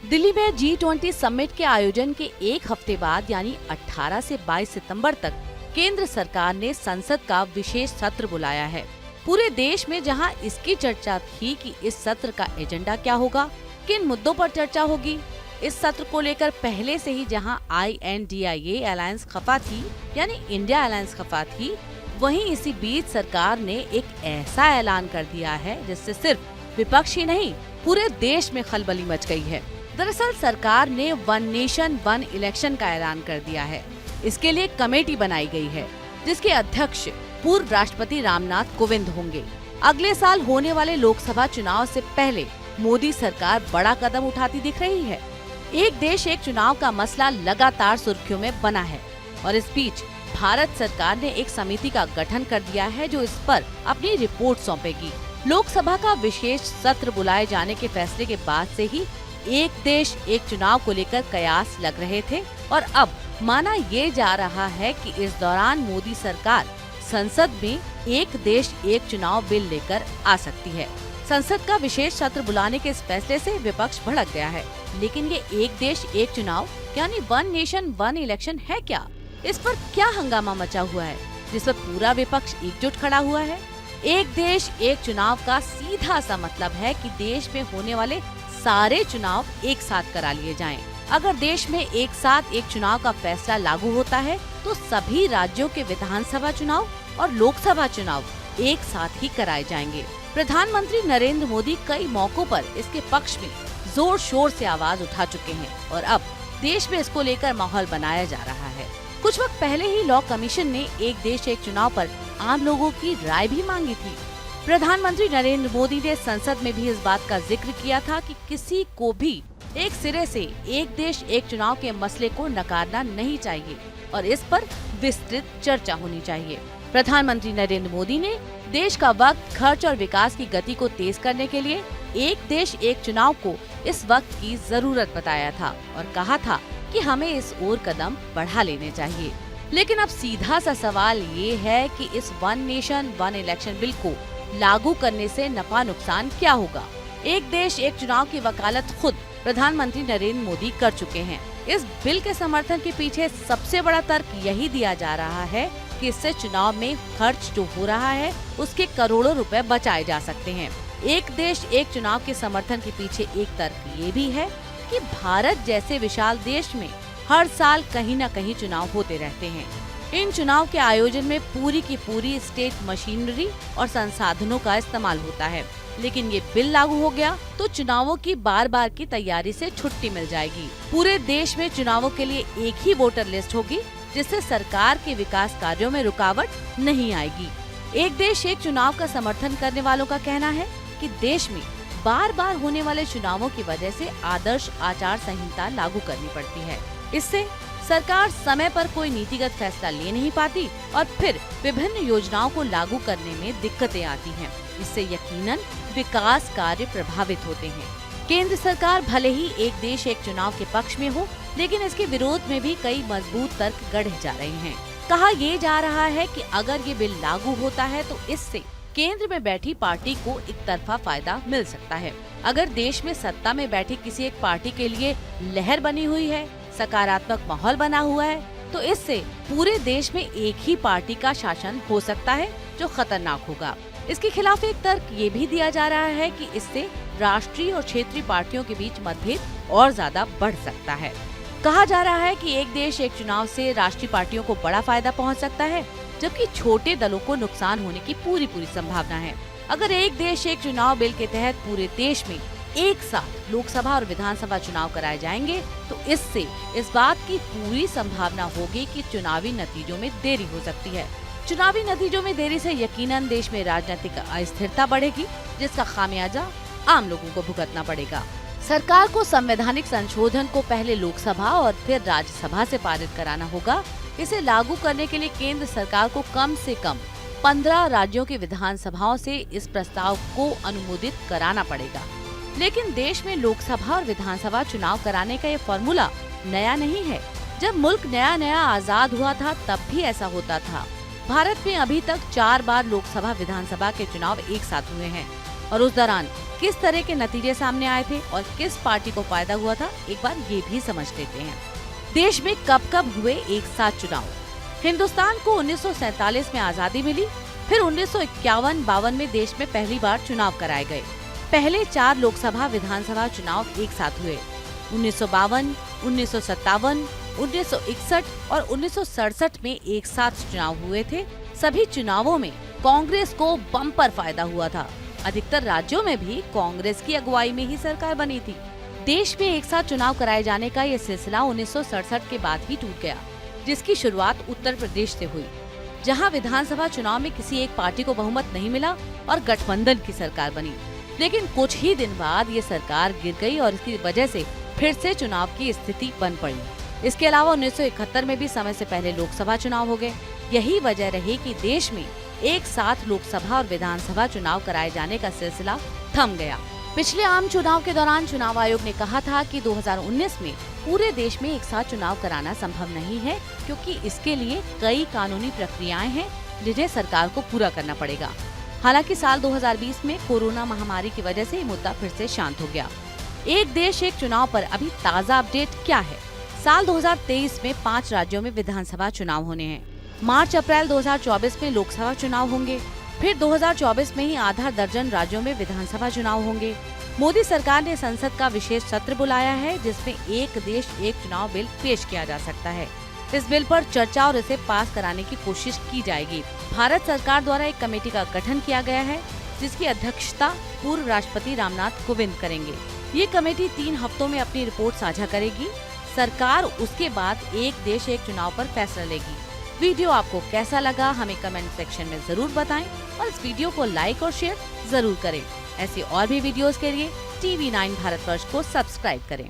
दिल्ली में G20 summit के आयोजन के एक हफ्ते बाद यानी 18 से 22 सितंबर तक केंद्र सरकार ने संसद का विशेष सत्र बुलाया है। पूरे देश में जहां इसकी चर्चा थी कि इस सत्र का एजेंडा क्या होगा, किन मुद्दों पर चर्चा होगी, इस सत्र को लेकर पहले से ही जहां INDIA अलायंस खफा थी यानी इंडिया अलायंस खफा थी, वहीं इसी बीच सरकार ने एक ऐसा ऐलान कर दिया है जिससे सिर्फ विपक्ष ही नहीं पूरे देश में खलबली मच गई है। दरअसल सरकार ने वन नेशन वन इलेक्शन का ऐलान कर दिया है। इसके लिए कमेटी बनाई गई है जिसके अध्यक्ष पूर्व राष्ट्रपति रामनाथ कोविंद होंगे। अगले साल होने वाले लोकसभा चुनाव से पहले मोदी सरकार बड़ा कदम उठाती दिख रही है। एक देश एक चुनाव का मसला लगातार सुर्खियों में बना है और इस बीच भारत सरकार ने एक समिति का गठन कर दिया है जो इस पर अपनी रिपोर्ट सौंपेगी। लोकसभा का विशेष सत्र बुलाए जाने के फैसले के बाद से ही एक देश एक चुनाव को लेकर कयास लग रहे थे और अब माना ये जा रहा है कि इस दौरान मोदी सरकार संसद में एक देश एक चुनाव बिल लेकर आ सकती है। संसद का विशेष सत्र बुलाने के इस फैसले से विपक्ष भड़क गया है, लेकिन ये एक देश एक चुनाव यानी वन नेशन वन इलेक्शन है क्या? इस पर क्या हंगामा मचा हुआ है जिस पर पूरा विपक्ष एकजुट खड़ा हुआ है? एक देश एक चुनाव का सीधा सा मतलब है कि देश में होने वाले सारे चुनाव एक साथ करा लिए जाएं। अगर देश में एक साथ एक चुनाव का फैसला लागू होता है तो सभी राज्यों के विधानसभा चुनाव और लोकसभा चुनाव एक साथ ही कराए जाएंगे। प्रधानमंत्री नरेंद्र मोदी कई मौकों पर इसके पक्ष में जोर शोर से आवाज उठा चुके हैं और अब देश में इसको लेकर माहौल बनाया जा रहा है। कुछ वक्त पहले ही लॉ कमीशन ने एक देश एक चुनाव पर आम लोगों की राय भी मांगी थी। प्रधानमंत्री नरेंद्र मोदी ने संसद में भी इस बात का जिक्र किया था कि किसी को भी एक सिरे से एक देश एक चुनाव के मसले को नकारना नहीं चाहिए और इस पर विस्तृत चर्चा होनी चाहिए। प्रधानमंत्री नरेंद्र मोदी ने देश का वक्त, खर्च और विकास की गति को तेज करने के लिए एक देश एक चुनाव को इस वक्त की जरूरत बताया था और कहा था कि हमें इस ओर कदम बढ़ा लेने चाहिए। लेकिन अब सीधा सा सवाल ये है कि इस one nation one election bill को लागू करने से नफा नुकसान क्या होगा? एक देश एक चुनाव की वकालत खुद प्रधानमंत्री नरेंद्र मोदी कर चुके हैं। इस बिल के समर्थन के पीछे सबसे बड़ा तर्क यही दिया जा रहा है कि इससे चुनाव में खर्च जो हो रहा है उसके करोड़ों रुपए बचाए जा सकते हैं। एक देश एक चुनाव के समर्थन के पीछे एक तर्क ये भी है कि भारत जैसे विशाल देश में हर साल कहीं न कहीं चुनाव होते रहते हैं। इन चुनाव के आयोजन में पूरी की पूरी स्टेट मशीनरी और संसाधनों का इस्तेमाल होता है, लेकिन ये बिल लागू हो गया तो चुनावों की बार बार की तैयारी से छुट्टी मिल जाएगी। पूरे देश में चुनावों के लिए एक ही वोटर लिस्ट होगी जिससे सरकार के विकास कार्यों में रुकावट नहीं आएगी। एक देश एक चुनाव का समर्थन करने वालों का कहना है कि देश में बार बार होने वाले चुनावों की वजह से आदर्श आचार संहिता लागू करनी पड़ती है। इससे सरकार समय पर कोई नीतिगत फैसला ले नहीं पाती और फिर विभिन्न योजनाओं को लागू करने में दिक्कतें आती हैं। इससे यकीनन विकास कार्य प्रभावित होते हैं। केंद्र सरकार भले ही एक देश एक चुनाव के पक्ष में हो, लेकिन इसके विरोध में भी कई मजबूत तर्क गढ़े जा रहे हैं। कहा ये जा रहा है कि अगर ये बिल लागू होता है तो इससे केंद्र में बैठी पार्टी को एक तरफा फायदा मिल सकता है। अगर देश में सत्ता में बैठी किसी एक पार्टी के लिए लहर बनी हुई है, सकारात्मक माहौल बना हुआ है, तो इससे पूरे देश में एक ही पार्टी का शासन हो सकता है जो खतरनाक होगा। इसके खिलाफ एक तर्क ये भी दिया जा रहा है कि इससे राष्ट्रीय और क्षेत्रीय पार्टियों के बीच मतभेद और ज्यादा बढ़ सकता है। कहा जा रहा है कि एक देश एक चुनाव से राष्ट्रीय पार्टियों को बड़ा फायदा पहुंच सकता है, जबकि छोटे दलों को नुकसान होने की पूरी संभावना है। अगर एक देश एक चुनाव बिल के तहत पूरे देश में एक साथ लोकसभा और विधानसभा चुनाव कराए जाएंगे तो इससे इस बात की पूरी संभावना होगी कि चुनावी नतीजों में देरी हो सकती है। चुनावी नतीजों में देरी से यकीनन देश में राजनीतिक अस्थिरता बढ़ेगी, जिसका खामियाजा आम लोगों को भुगतना पड़ेगा। सरकार को संवैधानिक संशोधन को पहले लोकसभा और फिर राज्यसभा से पारित कराना होगा। इसे लागू करने के लिए केंद्र सरकार को कम से कम 15 राज्यों की विधानसभाओं से इस प्रस्ताव को अनुमोदित कराना पड़ेगा। लेकिन देश में लोकसभा और विधानसभा चुनाव कराने का ये फॉर्मूला नया नहीं है। जब मुल्क नया आजाद हुआ था तब भी ऐसा होता था। भारत में अभी तक 4 बार लोकसभा विधानसभा के चुनाव एक साथ हुए हैं और उस दौरान किस तरह के नतीजे सामने आए थे और किस पार्टी को फायदा हुआ था, एक बार ये भी समझ लेते हैं। देश में कब कब हुए एक साथ चुनाव। हिंदुस्तान को 1947 में आजादी मिली, फिर 1951-52 में देश में पहली बार चुनाव कराए गए। पहले 4 लोकसभा विधानसभा चुनाव एक साथ हुए। 1952, 1957, 1961 और 1967 में एक साथ चुनाव हुए थे। सभी चुनावों में कांग्रेस को बम्पर फायदा हुआ था। अधिकतर राज्यों में भी कांग्रेस की अगुवाई में ही सरकार बनी थी। देश में एक साथ चुनाव कराए जाने का ये सिलसिला 1967 के बाद ही टूट गया, जिसकी शुरुआत उत्तर प्रदेश से हुई, जहां विधानसभा चुनाव में किसी एक पार्टी को बहुमत नहीं मिला और गठबंधन की सरकार बनी। लेकिन कुछ ही दिन बाद ये सरकार गिर गई और इसकी वजह से फिर से चुनाव की स्थिति बन पड़ी। इसके अलावा 1971 में भी समय से पहले लोकसभा चुनाव हो गए। यही वजह रही कि देश में एक साथ लोकसभा और विधानसभा चुनाव कराए जाने का सिलसिला थम गया। पिछले आम चुनाव के दौरान चुनाव आयोग ने कहा था कि 2019 में पूरे देश में एक साथ चुनाव कराना संभव नहीं है, क्योंकि इसके लिए कई कानूनी प्रक्रियाएं हैं जिन्हें सरकार को पूरा करना पड़ेगा। हालांकि साल 2020 में कोरोना महामारी की वजह से ये मुद्दा फिर से शांत हो गया। एक देश एक चुनाव पर अभी ताज़ा अपडेट क्या है? साल 2023 में 5 राज्यों में विधानसभा चुनाव होने हैं। मार्च-अप्रैल 2024 में लोकसभा चुनाव होंगे। फिर 2024 में ही आधा दर्जन राज्यों में विधानसभा चुनाव होंगे। मोदी सरकार ने संसद का विशेष सत्र बुलाया है, जिसमें एक देश एक चुनाव बिल पेश किया जा सकता है। इस बिल पर चर्चा और इसे पास कराने की कोशिश की जाएगी। भारत सरकार द्वारा एक कमेटी का गठन किया गया है, जिसकी अध्यक्षता पूर्व राष्ट्रपति रामनाथ कोविंद करेंगे। ये कमेटी 3 हफ्तों में अपनी रिपोर्ट साझा करेगी। सरकार उसके बाद एक देश एक चुनाव पर फैसला लेगी। वीडियो आपको कैसा लगा हमें कमेंट सेक्शन में जरूर बताएं और इस वीडियो को लाइक और शेयर जरूर करें। ऐसी और भी वीडियोस के लिए TV9 भारतवर्ष को सब्सक्राइब करें।